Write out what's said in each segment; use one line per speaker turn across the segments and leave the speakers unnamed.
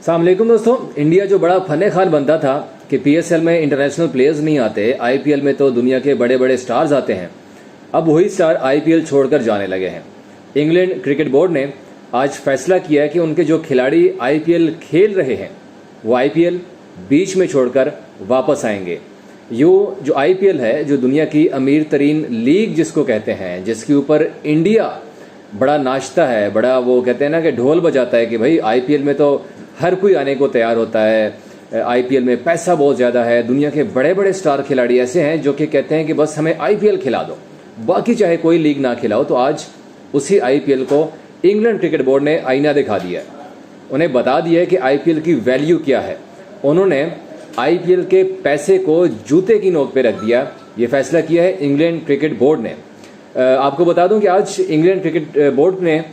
अस्सलाम वालेकुम दोस्तों। इंडिया जो बड़ा फने खान बनता था कि पीएसएल में इंटरनेशनल प्लेयर्स नहीं आते, आईपीएल में तो दुनिया के बड़े बड़े स्टार्स आते हैं, अब वही स्टार आईपीएल छोड़कर जाने लगे हैं। इंग्लैंड क्रिकेट बोर्ड ने आज फैसला किया कि उनके जो खिलाड़ी आईपीएल खेल रहे हैं वो आईपीएल बीच में छोड़कर वापस आएंगे। जो आईपीएल है, जो दुनिया की अमीर तरीन लीग जिसको कहते हैं, जिसके ऊपर इंडिया बड़ा नाचता है, बड़ा वो कहते हैं ना कि ढोल बजाता है कि भाई आईपीएल में तो हर कोई आने को तैयार होता है, आईपीएल में पैसा बहुत ज़्यादा है, दुनिया के बड़े बड़े स्टार खिलाड़ी ऐसे हैं जो कि कहते हैं कि बस हमें आईपीएल खिला दो, बाकी चाहे कोई लीग ना खिलाओ। तो आज उसी आईपीएल को इंग्लैंड क्रिकेट बोर्ड ने आईना दिखा दिया है, उन्हें बता दिया है कि आईपीएल की वैल्यू क्या है। उन्होंने आईपीएल के पैसे को जूते की नोक पे रख दिया। ये फैसला किया है इंग्लैंड क्रिकेट बोर्ड ने। आपको बता दूं कि आज इंग्लैंड क्रिकेट बोर्ड ने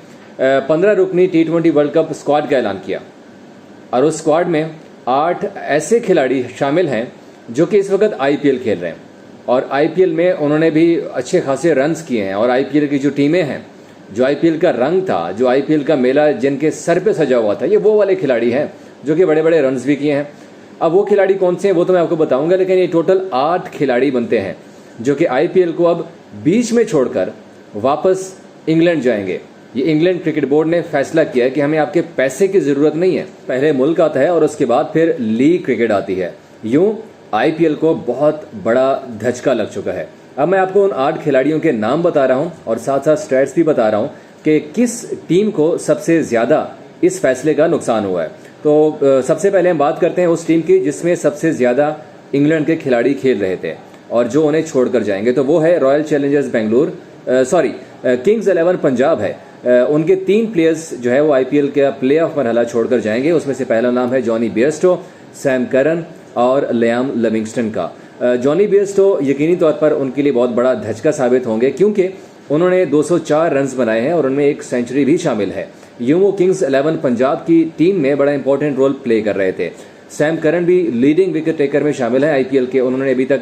15 रुकनी T20 वर्ल्ड कप स्क्वाड का ऐलान किया और उस स्क्वाड में 8 ऐसे खिलाड़ी शामिल हैं जो कि इस वक्त आईपीएल खेल रहे हैं और आईपीएल में उन्होंने भी अच्छे खासे रन्स किए हैं। और आईपीएल की जो टीमें हैं, जो आईपीएल का रंग था, जो आईपीएल का मेला जिनके सर पे सजा हुआ था, ये वो वाले खिलाड़ी हैं जो कि बड़े बड़े रन्स भी किए हैं। अब वो खिलाड़ी कौन से हैं वो तो मैं आपको बताऊंगा, लेकिन ये टोटल 8 खिलाड़ी बनते हैं जो कि आईपीएल को अब बीच में छोड़कर वापस इंग्लैंड जाएंगे। ये इंग्लैंड क्रिकेट बोर्ड ने फैसला किया है कि हमें आपके पैसे की ज़रूरत नहीं है, पहले मुल्क आता है और उसके बाद फिर लीग क्रिकेट आती है। यूं आईपीएल को बहुत बड़ा धचका लग चुका है। अब मैं आपको उन 8 खिलाड़ियों के नाम बता रहा हूं और साथ साथ स्टैट्स भी बता रहा हूं कि किस टीम को सबसे ज़्यादा इस फैसले का नुकसान हुआ है। तो सबसे पहले हम बात करते हैं उस टीम की जिसमें सबसे ज़्यादा इंग्लैंड के खिलाड़ी खेल रहे थे और जो उन्हें छोड़कर जाएंगे, तो वो है royal Challengers Bengaluru, Kings 11 Punjab है। उनके 3 प्लेयर्स जो है वो आईपीएल का प्ले ऑफ मरहला छोड़कर जाएंगे। उसमें से पहला नाम है जॉनी बेयरस्टो, सैम करन और लियाम लिविंगस्टन का। जॉनी बेयरस्टो यकीनी तौर पर उनके लिए बहुत बड़ा धचका साबित होंगे क्योंकि उन्होंने 204 रन्स बनाए हैं और उनमें एक सेंचुरी भी शामिल है। यूं वो किंग्स 11 पंजाब की टीम में बड़ा इंपॉर्टेंट रोल प्ले कर रहे थे। सैम करन भी लीडिंग विकेट टेकर में शामिल है आईपीएल के। उन्होंने अभी तक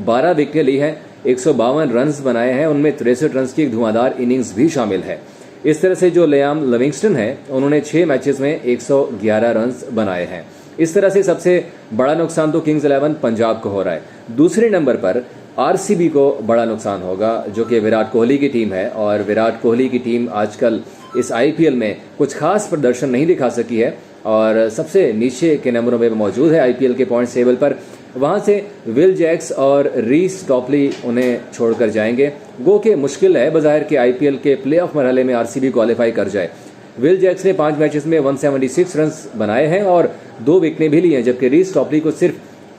12 विकेटें ली हैं, 152 रन्स बनाए हैं, उनमें 63 रन्स की एक धुआंधार इनिंग्स भी शामिल है। इस तरह से जो लियाम लिविंगस्टन है, उन्होंने 6 मैचेस में 111 रन्स बनाए हैं। इस तरह से सबसे बड़ा नुकसान तो किंग्स 11 पंजाब को हो रहा है। दूसरे नंबर पर आरसीबी को बड़ा नुकसान होगा जो कि विराट कोहली की टीम है और विराट कोहली की टीम आजकल इस आईपीएल में कुछ खास प्रदर्शन नहीं दिखा सकी है और सबसे नीचे के नंबरों में मौजूद है आईपीएल के पॉइंट्स टेबल पर। वहां से विल जैक्स और रीस टॉपली उन्हें छोड़कर जाएंगे। गो के मुश्किल है बज़ाहिर के आईपीएल के प्लेऑफ मरहले में आरसीबी क्वालिफाई कर जाए। विल जैक्स ने 5 मैचेस में 176 रन्स बनाए हैं और 2 विकेटें भी ली हैं, जबकि रीस टॉपली को सिर्फ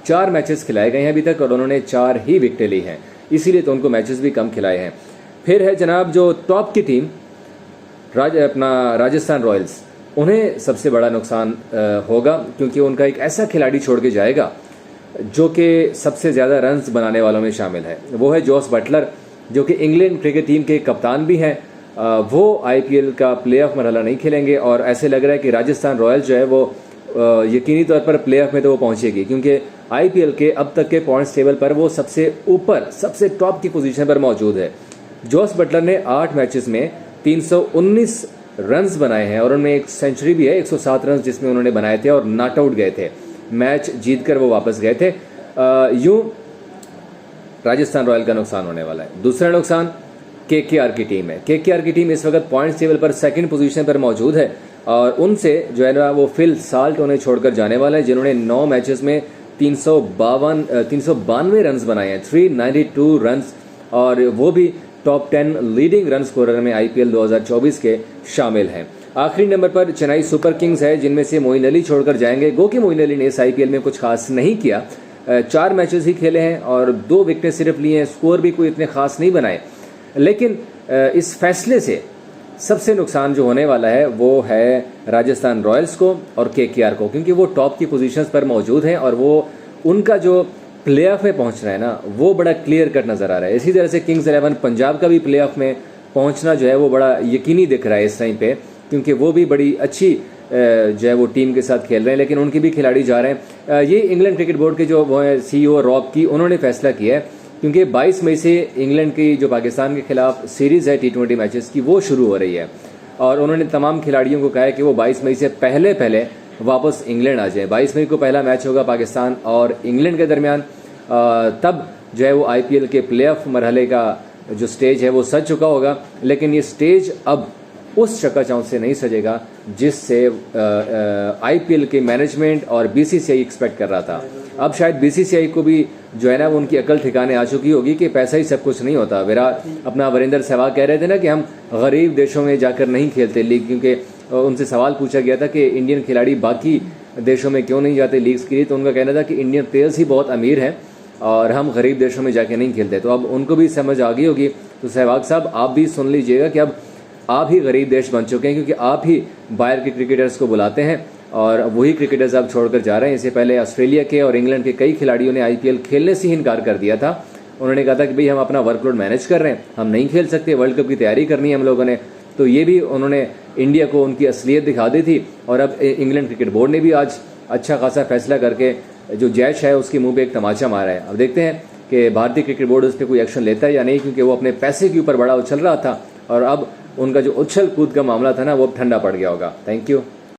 4 मैचेस खिलाए गए हैं अभी तक और उन्होंने 4 ही विकेटें ली हैं, इसीलिए तो उनको मैचेस भी कम खिलाए हैं। फिर है जनाब जो टॉप की टीम राजस्थान रॉयल्स, उन्हें सबसे बड़ा नुकसान होगा क्योंकि उनका एक ऐसा खिलाड़ी छोड़ के जाएगा जो कि सबसे ज़्यादा रन्स बनाने वालों में शामिल है। वो है जोस बटलर जो कि इंग्लैंड क्रिकेट टीम के कप्तान भी हैं। वो आईपीएल का प्लेऑफ मरहला नहीं खेलेंगे और ऐसे लग रहा है कि राजस्थान रॉयल्स जो है वो यकीनी तौर पर प्लेऑफ में तो वो पहुंचेगी क्योंकि आईपीएल के अब तक के पॉइंट्स टेबल पर वो सबसे ऊपर, सबसे टॉप की पोजीशन पर मौजूद है। जोस बटलर ने 8 मैचेस में 319 रन्स बनाए हैं और उनमें एक सेंचुरी भी है, 107 रन्स जिसमें उन्होंने बनाए थे और नॉट आउट गए थे, मैच जीतकर वो वापस गए थे। यूं राजस्थान रॉयल का नुकसान होने वाला है। दूसरा नुकसान केकेआर की टीम है। केकेआर की टीम इस वक्त पॉइंट्स टेबल पर 2nd पोजीशन पर मौजूद है और उनसे जो है ना वो फिल साल्ट उन्हें छोड़कर जाने वाला है जिन्होंने 9 मैचेस में 392 रन्स बनाए हैं, 392 रन्स, और वो भी टॉप 10 लीडिंग रन स्कोरर में आईपीएल 2024 के शामिल हैं। आखिरी नंबर पर चेन्नई सुपर किंग्स है जिनमें से मोइन अली छोड़कर जाएंगे। गो कि मोइन अली ने इस आईपीएल में कुछ खास नहीं किया, 4 मैचेस ही खेले हैं और 2 विकेटें सिर्फ लिए हैं, स्कोर भी कोई इतने खास नहीं बनाए। लेकिन इस फैसले से सबसे नुकसान जो होने वाला है वो है राजस्थान रॉयल्स को और केकेआर को क्योंकि वो टॉप की पोजीशंस पर मौजूद हैं और वो उनका जो प्लेऑफ में पहुंच रहा है ना वो बड़ा क्लियर कट नज़र आ रहा है। इसी तरह से किंग्स 11 पंजाब का भी प्लेऑफ में पहुंचना जो है वो बड़ा यकीनी दिख रहा है इस टाइम पे क्योंकि वो भी बड़ी अच्छी जो है वो टीम के साथ खेल रहे हैं, लेकिन उनके भी खिलाड़ी जा रहे हैं। ये इंग्लैंड क्रिकेट बोर्ड के जो वो है CEO रॉब की, उन्होंने फैसला किया है क्योंकि 22 मई से इंग्लैंड की जो पाकिस्तान के खिलाफ सीरीज़ है T20 मैचेस की वो शुरू हो रही है और उन्होंने तमाम खिलाड़ियों को कहा है कि वो 22 मई से पहले वापस इंग्लैंड आ जाए। 22 मई को पहला मैच होगा पाकिस्तान और इंग्लैंड के दरमियान। तब जो है वो आईपीएल के प्लेऑफ मरहले का जो स्टेज है वो सज चुका होगा, लेकिन ये स्टेज अब उस चकाचौंध से नहीं सजेगा जिससे आईपीएल के मैनेजमेंट और बीसीसीआई एक्सपेक्ट कर रहा था। अब शायद बीसीसीआई को भी जो है ना वो उनकी अकल ठिकाने आ चुकी होगी कि पैसा ही सब कुछ नहीं होता। वीरेंद्र सहवाग कह रहे थे ना कि हम गरीब देशों में जाकर नहीं खेलते लीग, क्योंकि उनसे सवाल पूछा गया था कि इंडियन खिलाड़ी बाकी देशों में क्यों नहीं जाते लीग्स के लिए, तो उनका कहना था कि इंडियन प्लेयर्स ही बहुत अमीर हैं और हम गरीब देशों में जाके नहीं खेलते। तो अब उनको भी समझ आ गई होगी। तो सहवाग साहब आप भी सुन लीजिएगा कि अब आप ही गरीब देश बन चुके हैं, क्योंकि आप ही बाहर के क्रिकेटर्स को बुलाते हैं और वही क्रिकेटर्स अब छोड़कर जा रहे हैं। इससे पहले ऑस्ट्रेलिया के और इंग्लैंड के कई खिलाड़ियों ने आईपीएल खेलने से ही इनकार कर दिया था। उन्होंने कहा था कि भाई हम अपना वर्कलोड मैनेज कर रहे हैं, हम नहीं खेल सकते, वर्ल्ड कप की तैयारी करनी है हम लोगों ने। तो ये भी उन्होंने इंडिया को उनकी असलियत दिखा दी थी। और अब इंग्लैंड क्रिकेट बोर्ड ने भी आज अच्छा खासा फैसला करके जो जैश है उसके मुंह पे एक तमाचा मारा है। अब देखते हैं कि भारतीय क्रिकेट बोर्ड उस पर कोई एक्शन लेता है या नहीं, क्योंकि वो अपने पैसे के ऊपर बड़ा उछल रहा था और अब उनका जो उछल कूद का मामला था ना वो ठंडा पड़ गया होगा। Thank you.